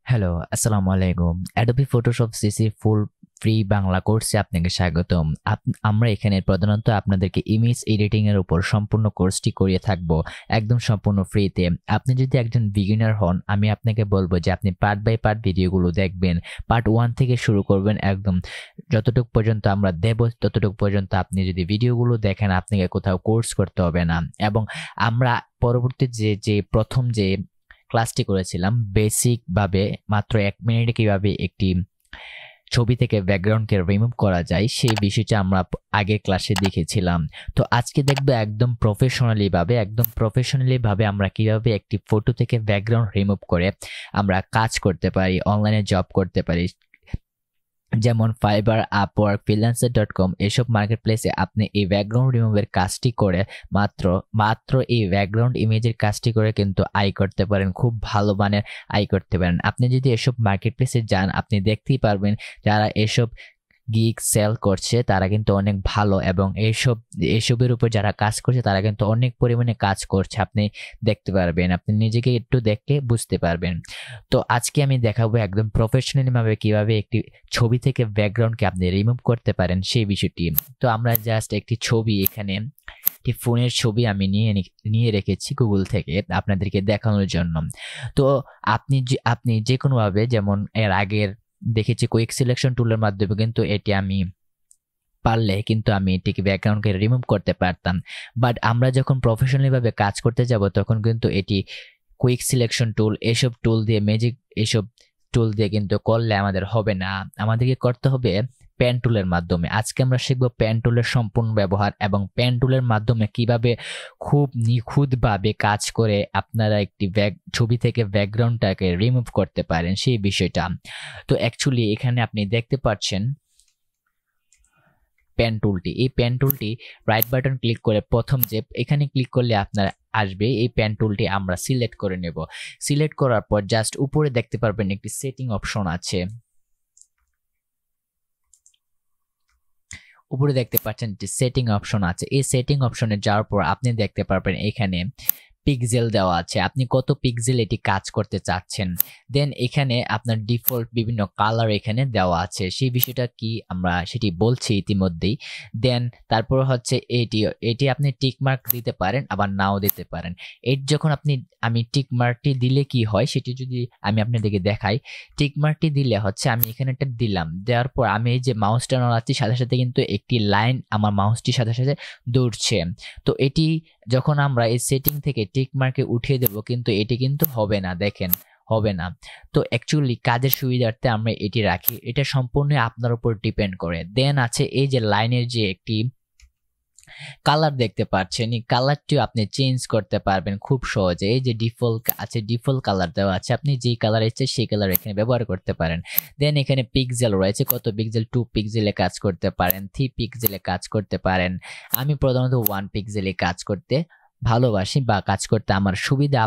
Hello, আসসালামু আলাইকুম। Adobe Photoshop CC full free Bangla কোর্সে আপনাকে স্বাগতম। আমরা এখানে প্রধানত আপনাদেরকে ইমেজ এডিটিং এর উপর সম্পূর্ণ কোর্সটি করিয়ে থাকব একদম সম্পূর্ণ ফ্রিতে। আপনি যদি একজন বিগিনার হন, আমি আপনাকে বলবো যে আপনি পার্ট বাই পার্ট ভিডিওগুলো দেখবেন। পার্ট 1 থেকে শুরু করবেন একদম যতটুকু পর্যন্ত আমরা দেব ততটুকু পর্যন্ত আপনি যদি ভিডিওগুলো দেখেন আপনাকে কোথাও কোর্স করতে হবে না। এবং আমরা পরবর্তী যে প্রথম যে ক্লাসটি করেছিলাম বেসিক ভাবে মাত্র 1 মিনিটে কিভাবে একটি ছবি থেকে ব্যাকগ্রাউন্ডকে রিমুভ করা যায় সেই বিষয়টা আমরা আগের ক্লাসে দেখেছিলাম। তো আজকে দেখবো একদম প্রফেশনালি ভাবে আমরা কিভাবে একটি ফটো থেকে ব্যাকগ্রাউন্ড রিমুভ করে আমরা কাজ করতে পারি, অনলাইনে জব করতে পারি। যেমন ফাইবার, আপওয়ার্ক, freelancer.com এসব মার্কেট প্লেসে আপনি এই ব্যাকগ্রাউন্ড রিমুভের কাজটি করে মাত্র এই ব্যাকগ্রাউন্ড ইমেজের কাজটি করে কিন্তু আয় করতে পারেন, খুব ভালো মানের আয় করতে পারেন। আপনি যদি এসব মার্কেট প্লেসে যান আপনি দেখতেই পারবেন যারা এসব গিগ সেল করছে তারা কিন্তু অনেক ভালো, এবং এসবের উপর যারা কাজ করছে তারা কিন্তু অনেক পরিমাণে কাজ করছে। আপনি দেখতে পারবেন, আপনি নিজেকে একটু দেখলে বুঝতে পারবেন। তো আজকে আমি দেখাবো একদম প্রফেশনালি ভাবে কিভাবে একটি ছবি থেকে ব্যাকগ্রাউন্ডকে আপনি রিমুভ করতে পারেন সেই বিষয়টি। তো আমরা জাস্ট একটি ছবি, এখানে একটি ফোনের ছবি আমি নিয়ে রেখেছি গুগল থেকে আপনাদেরকে দেখানোর জন্য। তো আপনি যে কোনো ভাবে, যেমন এর আগের দেখেছি কুইক সিলেকশন টুলের মাধ্যমে কিন্তু এটি আমি পারলে কিন্তু আমি এটিকে ব্যাকগ্রাউন্ডকে রিমুভ করতে পারতাম। বাট আমরা যখন প্রফেশনালি ভাবে কাজ করতে যাব তখন কিন্তু এটি কুইক সিলেকশন টুল, এসব টুল দিয়ে ম্যাজিক এসব টুল দিয়ে কিন্তু করলে আমাদের হবে না। আমাদেরকে করতে হবে পেন টুলের মাধ্যমে। আজকে আমরা শিখবো পেন টুলের সম্পূর্ণ ব্যবহার এবং পেন টুলের মাধ্যমে কিভাবে খুব নিখুঁতভাবে কাজ করে আপনারা একটি ছবি থেকে ব্যাকগ্রাউন্ডটাকে রিমুভ করতে পারেন সেই বিষয়টা। তো অ্যাকচুয়ালি এখানে আপনি দেখতে পাচ্ছেন পেন টুলটি। এই পেন টুলটি রাইট বাটন ক্লিক করে প্রথম যে এখানে ক্লিক করলে আপনার আসবে এই পেন টুলটি আমরা সিলেক্ট করে নেব। সিলেক্ট করার পর জাস্ট উপরে দেখতে পারবেন একটি সেটিং অপশন আছে, উপরে দেখতে পাচ্ছেন যে সেটিং অপশন আছে। এই সেটিং অপশনে যাওয়ার পর আপনি দেখতে পারবেন এখানে পিক্সেল দেওয়া আছে, আপনি কত পিক্সেল এটি কাজ করতে চাচ্ছেন। দেন এখানে আপনার ডিফল্ট বিভিন্ন কালার এখানে দেওয়া আছে, সেই বিষয়টা কি আমরা সেটি বলছি ইতিমধ্যেই। দেন তারপর হচ্ছে এটি আপনি টিক মার্ক দিতে পারেন আবার নাও দিতে পারেন। এর যখন আমি টিক মার্কটি দিলে কি হয় সেটি যদি আমি আপনাদেরকে দেখাই। টিক মার্কটি দিলে হচ্ছে আমি এখানে একটা দিলাম, দেওয়ার পর আমি এই যে মাউসটা নাড়াচ্ছি সাথে সাথে কিন্তু একটি লাইন আমার মাউসটির সাথে সাথে দৌড়ছে। তো এটি যখন আমরা এই সেটিং থেকে টিক মার্কে উঠিয়ে দেব কিন্তু এটি কিন্তু হবে না, দেখেন হবে না। তো অ্যাকচুয়ালি কাজের সুবিধার্থে আমরা এটি রাখি, এটা সম্পূর্ণ আপনার উপর ডিপেন্ড করে। দেন আছে এই যে লাইনের যে একটি কালার দেখতে পাচ্ছেন, এই কালারটিও আপনি চেঞ্জ করতে পারবেন খুব সহজে। এই যে ডিফল্ট আছে, ডিফল্ট কালার দেওয়া আছে, আপনি যেই কালার ইচ্ছে সেই কালার এখানে ব্যবহার করতে পারেন। দেন এখানে পিক্সেল রয়েছে, কত পিক্সেল, 2 পিক্সেলে কাজ করতে পারেন, 3 পিক্সেলে কাজ করতে পারেন। আমি প্রধানত 1 পিক্সেলে কাজ করতে ভালোবাসি বা কাজ করতে আমার সুবিধা।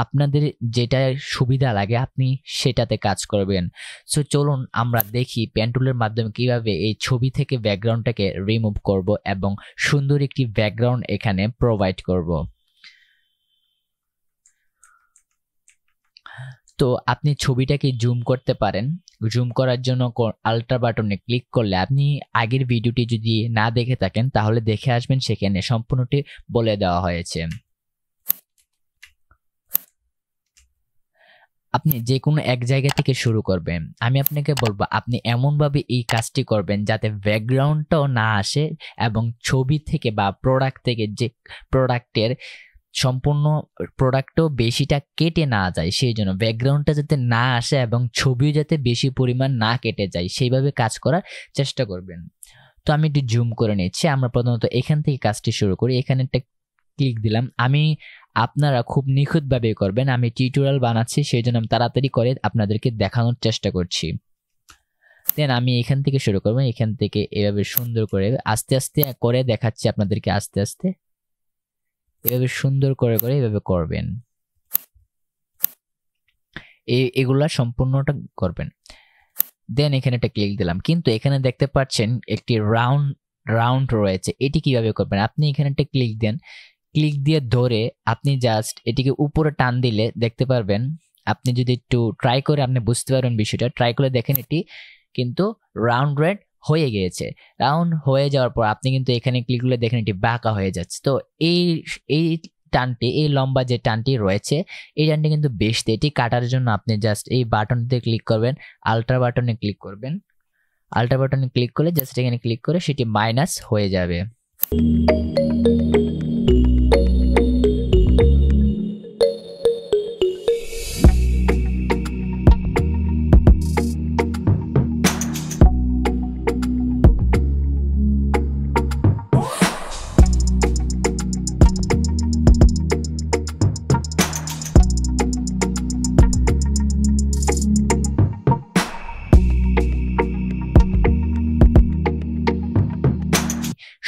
আপনাদের যেটা সুবিধা লাগে আপনি সেটাতে কাজ করবেন। সো চলুন আমরা দেখি পেন টুলের মাধ্যমে কিভাবে এই ছবি থেকে ব্যাকগ্রাউন্ডটাকে রিমুভ করব এবং সুন্দর একটি ব্যাকগ্রাউন্ড এখানে প্রোভাইড করব। তো আপনি ছবিটাকে জুম করতে পারেন। জুম করার জন্য আল্ট্রা বাটনে ক্লিক করলে, আপনি আগের ভিডিওটি যদি না দেখে থাকেন তাহলে দেখে আসবেন, সেখানে সম্পূর্ণটি বলে দেওয়া হয়েছে। আপনি যে কোনো এক জায়গা থেকে শুরু করবেন। আমি আপনাকে বলবো আপনি এমনভাবে এই কাজটি করবেন যাতে ব্যাকগ্রাউন্ডটাও না আসে এবং ছবি থেকে বা প্রোডাক্ট থেকে যে প্রোডাক্টের সম্পূর্ণ প্রোডাক্টও বেশিটা কেটে না যায়, সেই জন্য ব্যাকগ্রাউন্ডটা যাতে না আসে এবং ছবিও যাতে বেশি পরিমাণ না কেটে যায় সেইভাবে কাজ করার চেষ্টা করবেন। তো আমি একটু জুম করে নিচ্ছি। আমরা প্রথমত এখান থেকে কাজটি শুরু করি। এখানে একটা ক্লিক দিলাম। আপনারা খুব নিখুঁতভাবে করবেন, আমি টিউটোরিয়াল বানাচ্ছি সেই জন্য আমি তাড়াতাড়ি করে আপনাদেরকে দেখানোর চেষ্টা করছি। দেন আমি এখান থেকে শুরু করবো, এখান থেকে এভাবে সুন্দর করে আস্তে আস্তে করে দেখাচ্ছি আপনাদেরকে, আস্তে আস্তে এভাবে সুন্দর করে করে এভাবে করবেন, এগুলা সম্পূর্ণটা করবেন। দেন এখানে একটা ক্লিক দিলাম, কিন্তু এখানে দেখতে পাচ্ছেন একটি রাউন্ড রয়েছে, এটি কিভাবে করবেন। আপনি এখানে একটা ক্লিক দেন, ক্লিক দিয়ে ধরে আপনি জাস্ট এটিকে উপরে টান দিলে দেখতে পারবেন আপনি যদি একটু ট্রাই করে আপনি বুঝতে পারবেন বিষয়টা, ট্রাই করে দেখেন এটি কিন্তু রাউন্ড রেড হয়ে গিয়েছে। রাউন্ড হয়ে যাওয়ার পর আপনি কিন্তু এখানে ক্লিক করলে দেখেন এটি বাঁকা হয়ে যাচ্ছে। তো এই টানটি, এই লম্বা যে টানটি রয়েছে এই টানটি কিন্তু বেশি, এটি কাটার জন্য আপনি জাস্ট এই বাটনটিতে ক্লিক করবেন, আল্ট্রা বাটনে ক্লিক করবেন। আল্ট্রা বাটনে ক্লিক করলে জাস্ট এখানে ক্লিক করে সেটি মাইনাস হয়ে যাবে।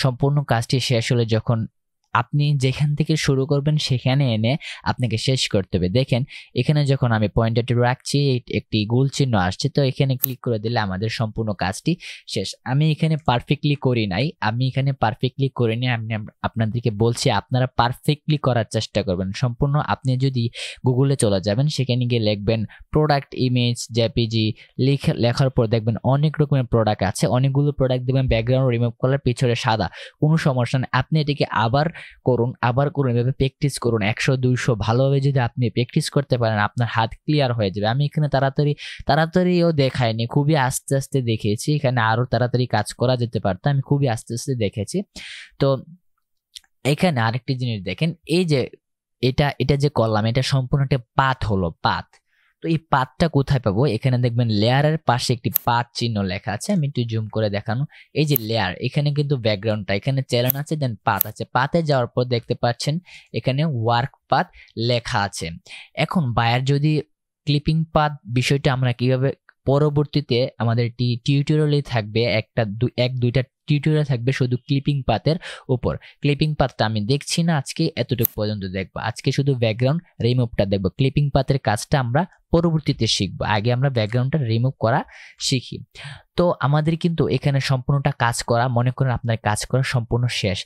সম্পূর্ণ কাজটি শেষ হলে যখন আপনি যেখান থেকে শুরু করবেন সেখানে এনে আপনাকে শেষ করতে হবে। দেখেন এখানে যখন আমি পয়েন্টারটি রাখছি একটি গোল চিহ্ন আসছে, তো এখানে ক্লিক করে দিলে আমাদের সম্পূর্ণ কাজটি শেষ। আমি এখানে পারফেক্টলি করি নাই, আমি এখানে পারফেক্টলি করিনি, আমি আপনাদেরকে বলছি আপনারা পারফেক্টলি করার চেষ্টা করবেন সম্পূর্ণ। আপনি যদি গুগলে চলে যাবেন, সেখানে গিয়ে লিখবেন প্রোডাক্ট ইমেজ জেপিজি, লেখার পর দেখবেন অনেক রকমের প্রোডাক্ট আছে, অনেকগুলো প্রোডাক্ট দেখবেন ব্যাকগ্রাউন্ড রিমুভ করার পিছনে সাদা, কোনো সমস্যা নেই। আপনি এটিকে আবার করুন এভাবে প্র্যাকটিস করুন 100-200 ভালোভাবে যদি আপনি প্র্যাকটিস করতে পারেন আপনার হাত ক্লিয়ার হয়ে যাবে। আমি এখানে তাড়াতাড়িও দেখাইনি, খুবই আস্তে আস্তে দেখেছি, এখানে আরো তাড়াতাড়ি কাজ করা যেতে পারতো, আমি খুবই আস্তে আস্তে দেখেছি। তো এখানে আরেকটি জিনিস দেখেন, এই যে এটা যে করলাম এটা সম্পূর্ণ একটা পাথ হলো, পাথ। তো এই পাথটা কোথায় পাবো? এখানে দেখবেন লেয়ারের পাশে একটি পাথ চিহ্ন লেখা আছে, আমি একটু জুম করে দেখানো। এই যে লেয়ার, এখানে কিন্তু ব্যাকগ্রাউন্ডটা, এখানে চ্যানেল আছে, দেন পাথ আছে। পাথে যাওয়ার পর দেখতে পাচ্ছেন এখানে ওয়ার্ক পাথ লেখা আছে। এখন বায়ার যদি ক্লিপিং পাথ বিষয়টা আমরা কিভাবে পরবর্তীতে আমাদের টিউটোরিয়ালে থাকবে, দুইটা টিউটোরিয়াল থাকবে শুধু ক্লিপিং পাথের উপর। ক্লিপিং পাথটা আমি দেখছি না আজকে, এতটুকু পর্যন্ত দেখবো। আজকে শুধু ব্যাকগ্রাউন্ড রিমুভটা দেখবো। ক্লিপিং পাথের কাজটা আমরা পরবর্তীতে শিখবো, আগে আমরা ব্যাকগ্রাউন্ডটা রিমুভ করা শিখি। তো আমাদের কিন্তু এখানে সম্পূর্ণটা কাজ করা, মনে করেন আপনার কাজ করা সম্পূর্ণ শেষ।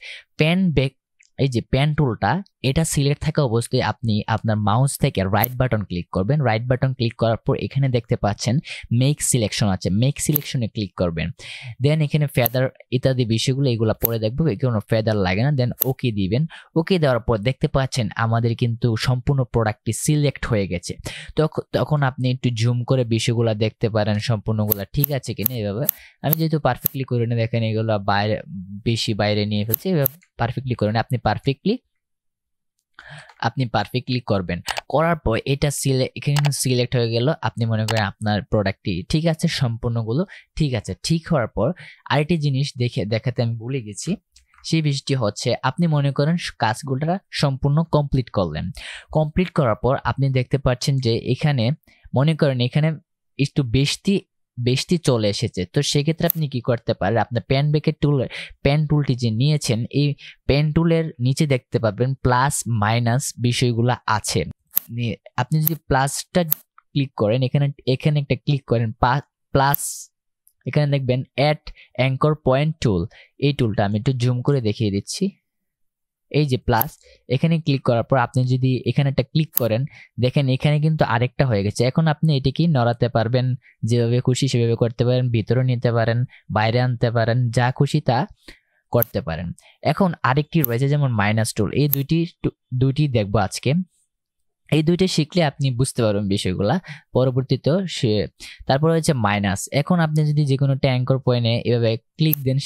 এই যে পেন টুলটা, এটা সিলেক্ট থাকা অবস্থায় আপনি আপনার মাউস থেকে রাইট বাটন ক্লিক করবেন। রাইট বাটন ক্লিক করার পর এখানে দেখতে পাচ্ছেন মেক সিলেকশন আছে, মেক সিলেকশনে ক্লিক করবেন। দেন এখানে ফেদার ইত্যাদি বিষয়গুলো এগুলো পরে দেখবো, এখানে ফেদার লাগে না। দেন ওকে দিবেন। ওকে দেওয়ার পর দেখতে পাচ্ছেন আমাদের কিন্তু সম্পূর্ণ প্রোডাক্টটি সিলেক্ট হয়ে গেছে। তখন আপনি একটু জুম করে বিষয়গুলো দেখতে পারেন সম্পূর্ণগুলো ঠিক আছে কিনা। এভাবে আমি যেহেতু পারফেক্টলি করে নিয়ে দেখেন এগুলো বেশি বাইরে নিয়ে ফেলছি, এভাবে পারফেক্টলি করে আপনি পারফেক্টলি করবেন। করার পর এটা এখানে সিলেক্ট হয়ে গেল। আপনি মনে করেন আপনার প্রোডাক্টটি ঠিক আছে, সম্পূর্ণগুলো ঠিক আছে। ঠিক হওয়ার পর আরেকটি জিনিস দেখাতে আমি ভুলে গেছি, সেই বিষয়টি হচ্ছে আপনি মনে করেন কাজগুলো সম্পূর্ণ কমপ্লিট করলেন। কমপ্লিট করার পর আপনি দেখতে পাচ্ছেন যে এখানে মনে করেন এখানে একটু বেশি চলে এসেছে। তো সেক্ষেত্রে আপনি কি করতে পারেন, আপনার পেন টুলটি যে নিয়েছেন এই পেন টুলের নিচে দেখতে পাবেন প্লাস মাইনাস বিষয়গুলো আছে। আপনি যদি প্লাসটা ক্লিক করেন, এখানে একটা ক্লিক করেন প্লাস, এখানে দেখবেন অ্যাড অ্যাঙ্কর পয়েন্ট টুল, এই টুলটা আমি একটু জুম করে দেখিয়ে দিচ্ছি। এই যে প্লাস, এখানে ক্লিক করার পর আপনি যদি এখানে একটা ক্লিক করেন, দেখেন এখানে কিন্তু আরেকটা হয়ে গেছে। এখন আপনি এটিকে নড়াতে পারবেন, যেভাবে খুশি সেভাবে করতে পারেন, ভিতরে নিতে পারেন, বাইরে আনতে পারেন, যা খুশি তা করতে পারেন। এখন আরেকটি রয়েছে যেমন মাইনাস টুল, এই দুইটি দেখবো আজকে। এই দুইটা শিখলে আপনি বুঝতে পারবেন বিষয়গুলা পরবর্তীতে। তারপর হচ্ছে মাইনাস। এখন আপনি যদি যে কোনো একটা অ্যাঙ্কর পয়েন্টে এভাবে ক্লিক দেন,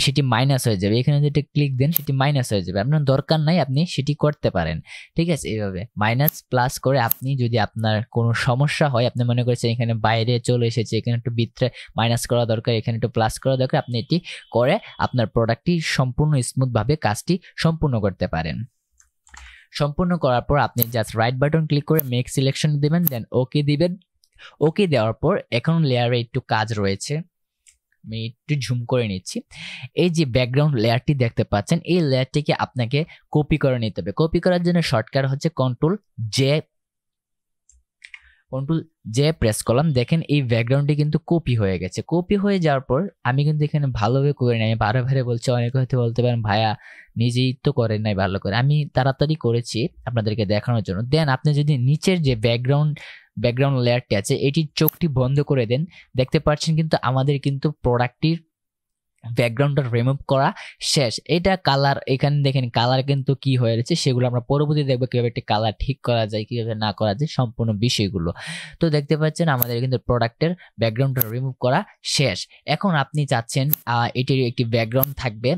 সেটি মাইনাস হয়ে যাবে। এখানে যদি ক্লিক দেন সেটি মাইনাস হয়ে যাবে, আপনার দরকার নাই, আপনি সেটি করতে পারেন। ঠিক আছে, এইভাবে মাইনাস প্লাস করে আপনি যদি আপনার কোনো সমস্যা হয়, আপনি মনে করছেন এখানে বাইরে চলে এসেছে, এখানে একটু ভিতরে মাইনাস করা দরকার, এখানে একটু প্লাস করা দরকার, আপনি এটি করে আপনার প্রোডাক্টটি সম্পূর্ণ স্মুথভাবে কাজটি সম্পূর্ণ করতে পারেন। সম্পূর্ণ করার পর আপনি জাস্ট রাইট বাটন ক্লিক করে মেক সিলেকশন দিবেন, দেন ওকে দিবেন। ওকে দেওয়ার পর এখন লেয়ারে একটু কাজ রয়েছে, আমি একটু জুম করে নিচ্ছি। এই যে ব্যাকগ্রাউন্ড লেয়ারটি দেখতে পাচ্ছেন, এই লেয়ারটিকে আপনাকে কপি করে নিতে হবে। কপি করার জন্য শর্টকাট হচ্ছে কন্ট্রোল জে প্রেস করলাম, দেখেন এই ব্যাকগ্রাউন্ডটি কিন্তু কপি হয়ে গেছে। কপি হয়ে যাওয়ার পর আমি কিন্তু এখানে ভালোভাবে করে নিই। আমি বারে বারে বলছি, অনেকে হয়তো বলতে পারেন ভাইয়া নিজেই তো করেন নাই ভালো করে, আমি তাড়াতাড়ি করেছি আপনাদেরকে দেখানোর জন্য। দেন আপনি যদি নিচের যে ব্যাকগ্রাউন্ড লেয়ারটি আছে এটির চোখটি বন্ধ করে দেন, দেখতে পাচ্ছেন কিন্তু আমাদের কিন্তু প্রোডাক্টটির ব্যাকগ্রাউন্ডটা রিমুভ করা শেষ। এটা কালার, এখানে দেখেন কালার কিন্তু কি হয়ে রয়েছে, সেগুলো আমরা পরবর্তী দেখবো কিভাবে একটি কালার ঠিক করা যায়, কিভাবে না করা যায়, সম্পূর্ণ বিষয়গুলো। তো দেখতে পাচ্ছেন আমাদের কিন্তু প্রোডাক্টের ব্যাকগ্রাউন্ডটা রিমুভ করা শেষ। এখন আপনি চাচ্ছেন এটির একটি ব্যাকগ্রাউন্ড থাকবে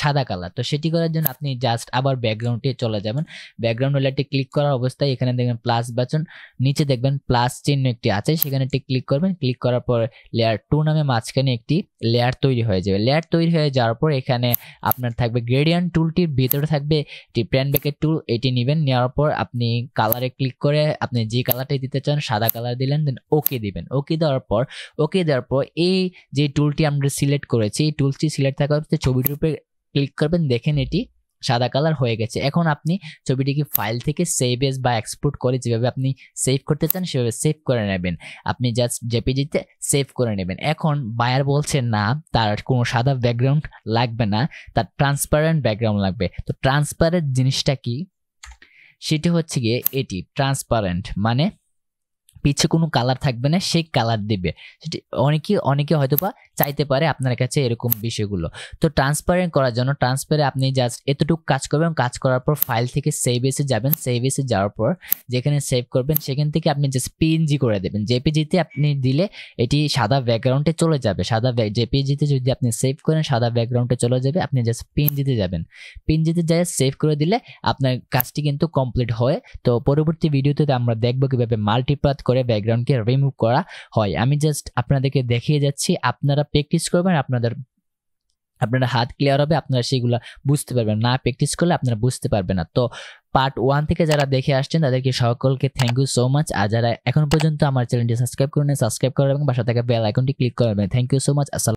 সাদা কালার। তো সেটি করার জন্য আপনি জাস্ট আবার ব্যাকগ্রাউন্ডে চলে যাবেন। ব্যাকগ্রাউন্ড লেয়ারটি ক্লিক করার অবস্থায় এখানে দেখবেন প্লাস বাটন, নিচে দেখবেন প্লাস চিহ্ন একটি আছে, সেখানে একটি ক্লিক করবেন। ক্লিক করার পর লেয়ার 2 নামে মাঝখানে একটি লেয়ার তৈরি হয়ে যাবে। লেয়ার তৈরি হয়ে যাওয়ার পর এখানে আপনার থাকবে গ্রেডিয়েন্ট টুলটির ভিতরে থাকবে একটি প্যান ব্যাকেট টুল, এটি নেবেন। নেওয়ার পর আপনি কালারে ক্লিক করে আপনি যে কালারটাই দিতে চান সাদা কালার দিলেন, দেন ওকে দিবেন। ওকে দেওয়ার পর এই যে টুলটি আমরা সিলেক্ট করেছি, এই টুলটি সিলেক্ট থাকা অবস্থায় ছবিটির উপরে ক্লিক করবেন, দেখেন এটি সাদা কালার হয়ে গেছে। এখন আপনি ছবিটিকে ফাইল থেকে সেভ এজ বা এক্সপোর্ট করে যেভাবে আপনি সেভ করতে চান সেভাবে সেভ করে নেবেন। আপনি জাস্ট জেপিজিতে সেভ করে নেবেন। এখন বায়ার বলছে না তার কোনো সাদা ব্যাকগ্রাউন্ড লাগবে না, তার ট্রান্সপারেন্ট ব্যাকগ্রাউন্ড লাগবে। তো ট্রান্সপারেন্ট জিনিসটা কি, সেটি হচ্ছে গিয়ে এটি ট্রান্সপারেন্ট মানে পিছে কোনো কালার থাকবে না, সেই কালার দিবে। সেটি অনেকে হয়তোবা চাইতে পারে আপনার কাছে এরকম বিষয়গুলো। তো ট্রান্সপারেন্ট করার জন্য আপনি জাস্ট এতটুকু কাজ করবেন। কাজ করার পর ফাইল থেকে সেভ এসে যাবেন। সেভ এসে যাওয়ার পর যেখানে সেভ করবেন সেখান থেকে আপনি জাস্ট পিএনজি করে দেবেন। জেপিজিতে আপনি দিলে এটি সাদা ব্যাকগ্রাউন্ডে চলে যাবে। জেপিজিতে যদি আপনি সেভ করেন সাদা ব্যাকগ্রাউন্ডে চলে যাবে। আপনি জাস্ট পিএনজিতে যাবেন। পিএনজিতে যাই সেভ করে দিলে আপনার কাজটি কিন্তু কমপ্লিট হয়। তো পরবর্তী ভিডিওতে আমরা দেখবো কিভাবে মাল্টিপাথ করে ব্যাকগ্রাউন্ডকে রিমুভ করা হয়। আমি জাস্ট আপনাদেরকে দেখিয়ে যাচ্ছি, আপনারা প্র্যাকটিস করবেন, আপনারা হাত ক্লিয়ার হবে, আপনারা সেগুলো বুঝতে পারবেন। না প্র্যাকটিস করলে আপনারা বুঝতে পারবেন না। তো পার্ট 1 থেকে যারা দেখে আসছেন তাদেরকে সকলকে থ্যাংক ইউ সো মাচ। আর যারা এখন পর্যন্ত আমার চ্যানেলটি সাবস্ক্রাইব করেন, সাবস্ক্রাইব করার এবং পাশে থাকা বেল আইকনটি ক্লিক করবেন। Thank you so much. আসসালাম।